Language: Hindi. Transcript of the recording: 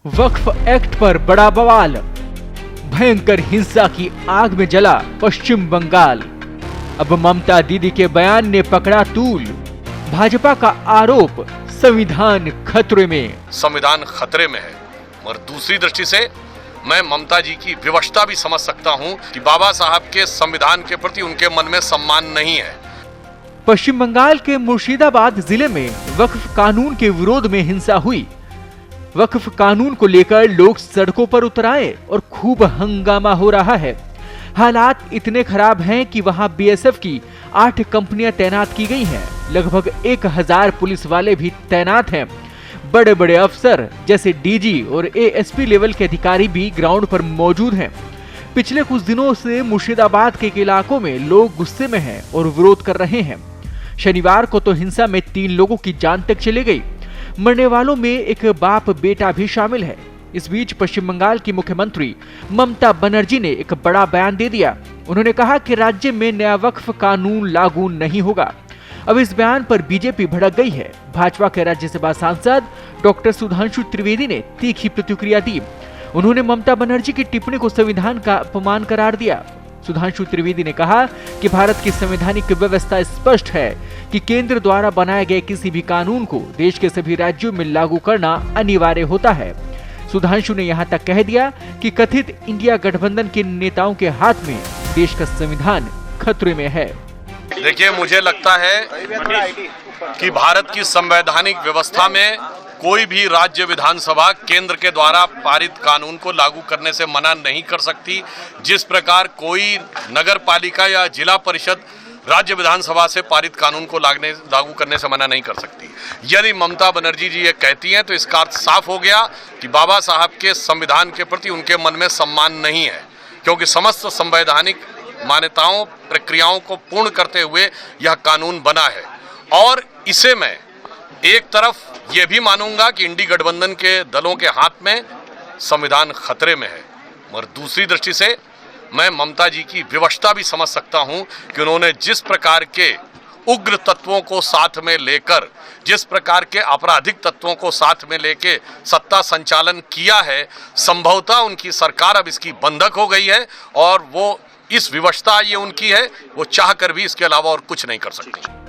वक्फ एक्ट पर बड़ा बवाल, भयंकर हिंसा की आग में जला पश्चिम बंगाल। अब ममता दीदी के बयान ने पकड़ा तूल, भाजपा का आरोप संविधान खतरे में। संविधान खतरे में है, मगर दूसरी दृष्टि से मैं ममता जी की विवशता भी समझ सकता हूं कि बाबा साहब के संविधान के प्रति उनके मन में सम्मान नहीं है। पश्चिम बंगाल के मुर्शिदाबाद जिले में वक्फ कानून के विरोध में हिंसा हुई। वक्फ कानून को लेकर लोग सड़कों पर उतर आए और खूब हंगामा हो रहा है। हालात इतने खराब हैं कि वहां बीएसएफ की 8 कंपनियां तैनात की गई हैं। लगभग 1000 पुलिस वाले भी तैनात हैं। बड़े बड़े अफसर जैसे डीजी और एएसपी लेवल के अधिकारी भी ग्राउंड पर मौजूद हैं। पिछले कुछ दिनों से मुर्शिदाबाद के इलाकों में लोग गुस्से में हैं और विरोध कर रहे हैं। शनिवार को तो हिंसा में 3 लोगों की जान तक चली गई। मरने वालों में एक बाप बेटा भी शामिल है। इस बीच पश्चिम बंगाल की मुख्यमंत्री ममता बनर्जी ने एक बड़ा बयान दे दिया। उन्होंने कहा कि राज्य में नया वक्फ कानून लागू नहीं होगा। अब इस बयान पर बीजेपी भड़क गई है। भाजपा के राज्यसभा सांसद डॉक्टर सुधांशु त्रिवेदी ने तीखी प्रतिक्रिया दी। उन्होंने ममता बनर्जी की टिप्पणी को संविधान का अपमान करार दिया। सुधांशु त्रिवेदी ने कहा कि भारत की संवैधानिक व्यवस्था स्पष्ट है कि केंद्र द्वारा बनाए गए किसी भी कानून को देश के सभी राज्यों में लागू करना अनिवार्य होता है। सुधांशु ने यहां तक कह दिया कि कथित इंडिया गठबंधन के नेताओं के हाथ में देश का संविधान खतरे में है। देखिए, मुझे लगता है कि भारत की संवैधानिक व्यवस्था में कोई भी राज्य विधानसभा केंद्र के द्वारा पारित कानून को लागू करने से मना नहीं कर सकती। जिस प्रकार कोई नगर पालिका या जिला परिषद राज्य विधानसभा से पारित कानून को लागू करने से मना नहीं कर सकती। यदि ममता बनर्जी जी ये कहती हैं तो इसका अर्थ साफ हो गया कि बाबा साहब के संविधान के प्रति उनके मन में सम्मान नहीं है, क्योंकि समस्त संवैधानिक मान्यताओं प्रक्रियाओं को पूर्ण करते हुए यह कानून बना है। और इसे मैं एक तरफ ये भी मानूंगा कि इंडी गठबंधन के दलों के हाथ में संविधान खतरे में है, मगर दूसरी दृष्टि से मैं ममता जी की विवशता भी समझ सकता हूं कि उन्होंने जिस प्रकार के उग्र तत्वों को साथ में लेकर, जिस प्रकार के आपराधिक तत्वों को साथ में लेके सत्ता संचालन किया है, संभवतः उनकी सरकार अब इसकी बंधक हो गई है और वो इस विवशता ये उनकी है, वो चाह कर भी इसके अलावा और कुछ नहीं कर सकती।